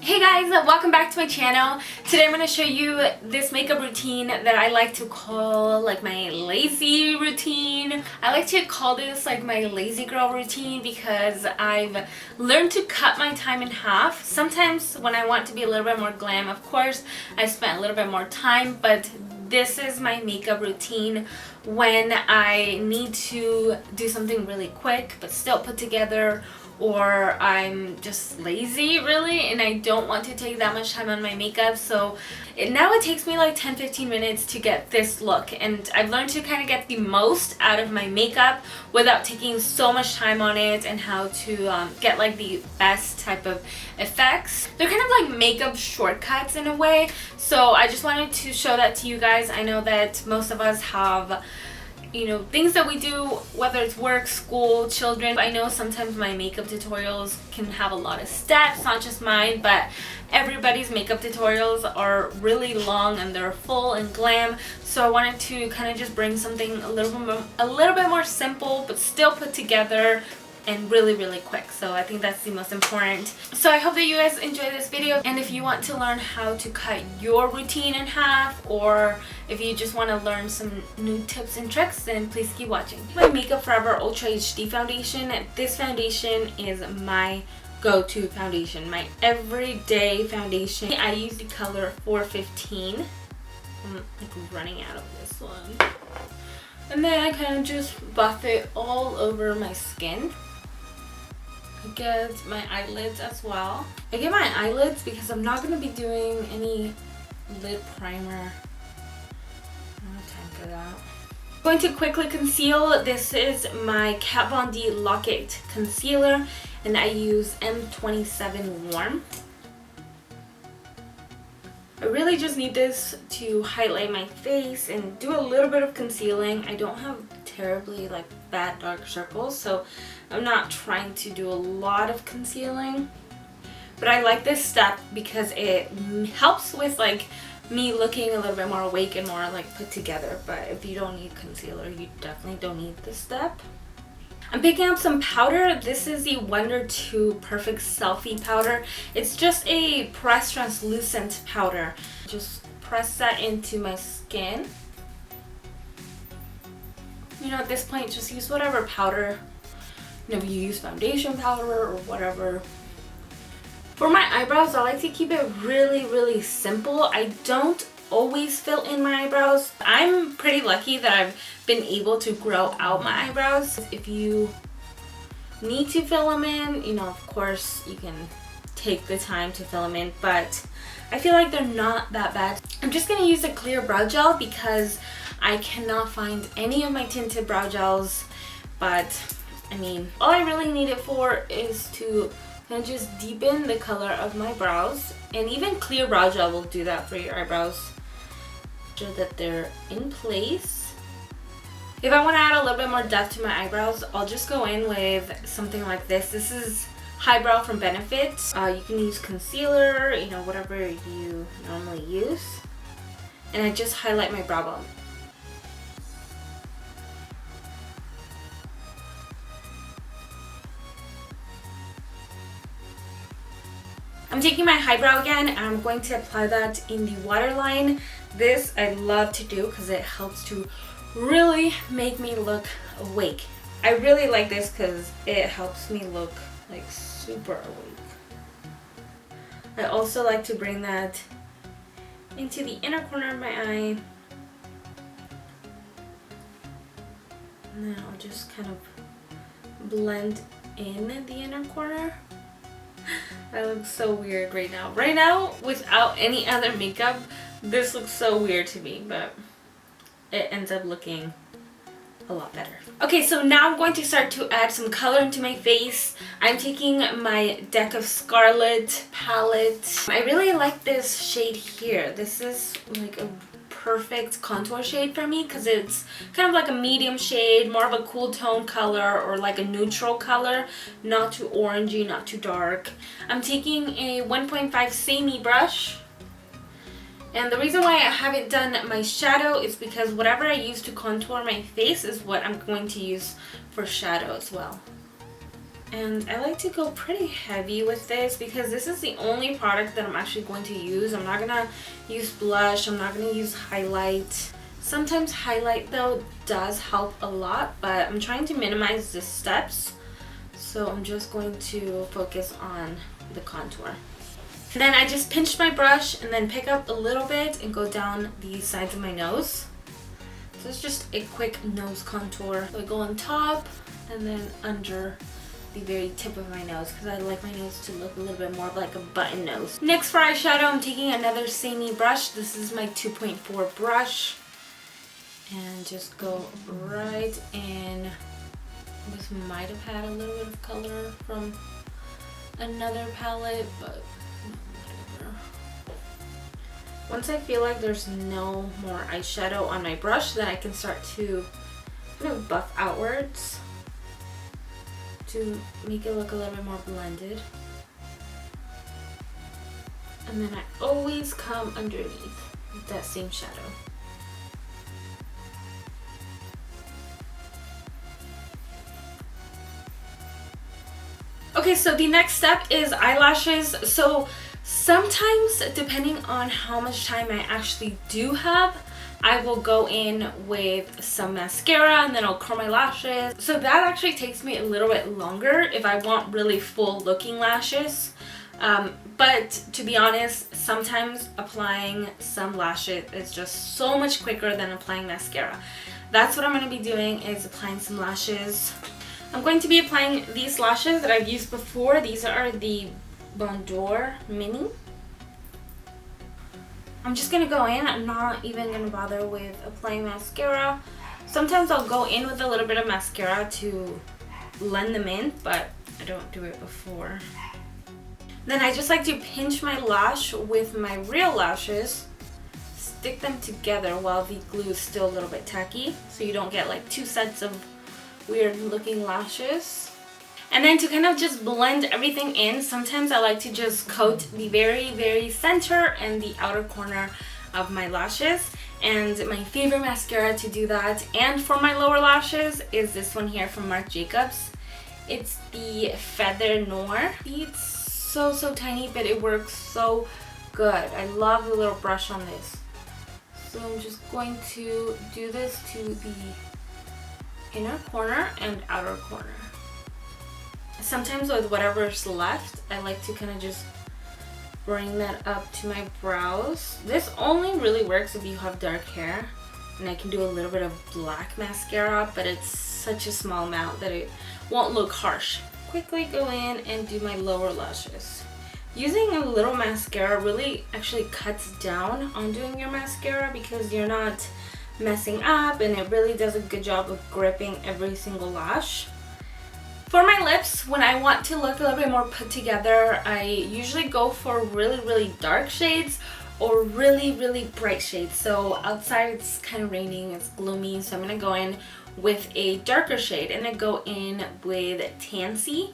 Hey guys, welcome back to my channel. Today I'm going to show you this makeup routine that I like to call like my lazy routine. I like to call this like my lazy girl routine because I've learned to cut my time in half. Sometimes when I want to be a little bit more glam, of course, I spend a little bit more time, but this is my makeup routine when I need to do something really quick but still put together, or I'm just lazy really and I don't want to take that much time on my makeup. So now it takes me like 10-15 minutes to get this look, and I've learned to kind of get the most out of my makeup without taking so much time on it, and how to get like the best type of effects. They're kind of like makeup shortcuts in a way, so I just wanted to show that to you guys. I know that most of us have, you know, things that we do, whether it's work, school, children. I know sometimes my makeup tutorials can have a lot of steps, not just mine, but everybody's makeup tutorials are really long and they're full and glam. So I wanted to kind of just bring something a little bit more simple but still put together and really quick. So I think that's the most important. So I hope that you guys enjoy this video, and if you want to learn how to cut your routine in half, or if you just want to learn some new tips and tricks, then please keep watching. My Makeup Forever Ultra HD foundation. This foundation is my go-to foundation, my everyday foundation. I use the color 415. I'm like running out of this one. And then I kind of just buff it all over my skin. I get my eyelids as well. I get my eyelids because I'm not going to be doing any lid primer. I don't have time for that. I'm going to quickly conceal. This is my Kat Von D Lock-It Concealer, and I use M27 Warm. I really just need this to highlight my face and do a little bit of concealing. I don't have terribly like bad dark circles, so I'm not trying to do a lot of concealing. But I like this step because it helps with like me looking a little bit more awake and more like put together. But if you don't need concealer, you definitely don't need this step. I'm picking up some powder. This is the Wonder 2 Perfect Selfie powder. It's just a pressed translucent powder. Just press that into my skin. You know, at this point, just use whatever powder. You know, if you use foundation powder or whatever. For my eyebrows, I like to keep it really simple. I don't always fill in my eyebrows. I'm pretty lucky that I've been able to grow out my eyebrows. If you need to fill them in, you know, of course you can take the time to fill them in, but I feel like they're not that bad. I'm just gonna use a clear brow gel because I cannot find any of my tinted brow gels, but I mean, all I really need it for is to kind of just deepen the color of my brows, and even clear brow gel will do that for your eyebrows. Sure that they're in place. If I want to add a little bit more depth to my eyebrows, I'll just go in with something like this. This is Highbrow from Benefit. You can use concealer, you know, whatever you normally use. And I just highlight my brow bone. I'm taking my highbrow again, and I'm going to apply that in the waterline. This I love to do because it helps to really make me look awake. I really like this because it helps me look like super awake. I also like to bring that into the inner corner of my eye. And then I'll just kind of blend in the inner corner. I look so weird right now. Right now, without any other makeup, this looks so weird to me, but it ends up looking a lot better. Okay, so now I'm going to start to add some color into my face. I'm taking my Deck of Scarlet palette. I really like this shade here. This is like a perfect contour shade for me because it's kind of like a medium shade, more of a cool tone color, or like a neutral color, not too orangey, not too dark. I'm taking a 1.5 Samey brush, and the reason why I haven't done my shadow is because whatever I use to contour my face is what I'm going to use for shadow as well. And I like to go pretty heavy with this because this is the only product that I'm actually going to use. I'm not gonna use blush, I'm not gonna use highlight. Sometimes highlight though does help a lot, but I'm trying to minimize the steps. So I'm just going to focus on the contour. And then I just pinch my brush and then pick up a little bit and go down the sides of my nose. So it's just a quick nose contour. So I go on top and then under the very tip of my nose because I like my nose to look a little bit more like a button nose. Next for eyeshadow, I'm taking another samey brush. This is my 2.4 brush. And just go right in. This might have had a little bit of color from another palette, but whatever. Once I feel like there's no more eyeshadow on my brush, then I can start to kind of buff outwards to make it look a little bit more blended. And then I always come underneath with that same shadow. Okay, so the next step is eyelashes. So sometimes, depending on how much time I actually do have, I will go in with some mascara and then I'll curl my lashes. So that actually takes me a little bit longer if I want really full looking lashes. But to be honest, sometimes applying some lashes is just so much quicker than applying mascara. That's what I'm going to be doing, is applying some lashes. I'm going to be applying these lashes that I've used before. These are the Bondor Mini. I'm just going to go in. I'm not even going to bother with applying mascara. Sometimes I'll go in with a little bit of mascara to blend them in, but I don't do it before. Then I just like to pinch my lash with my real lashes, stick them together while the glue is still a little bit tacky, so you don't get like two sets of weird looking lashes. And then to kind of just blend everything in, sometimes I like to just coat the very center and the outer corner of my lashes. And my favorite mascara to do that and for my lower lashes is this one here from Marc Jacobs. It's the Feather Noir. It's so tiny, but it works so good. I love the little brush on this. So I'm just going to do this to the inner corner and outer corner. Sometimes with whatever's left, I like to kind of just bring that up to my brows. This only really works if you have dark hair, and I can do a little bit of black mascara, but it's such a small amount that it won't look harsh. Quickly go in and do my lower lashes. Using a little mascara really actually cuts down on doing your mascara because you're not messing up, and it really does a good job of gripping every single lash. For my lips, when I want to look a little bit more put together, I usually go for really dark shades or really bright shades. So outside it's kind of raining, it's gloomy, so I'm gonna go in with a darker shade, and I go in with Tansy.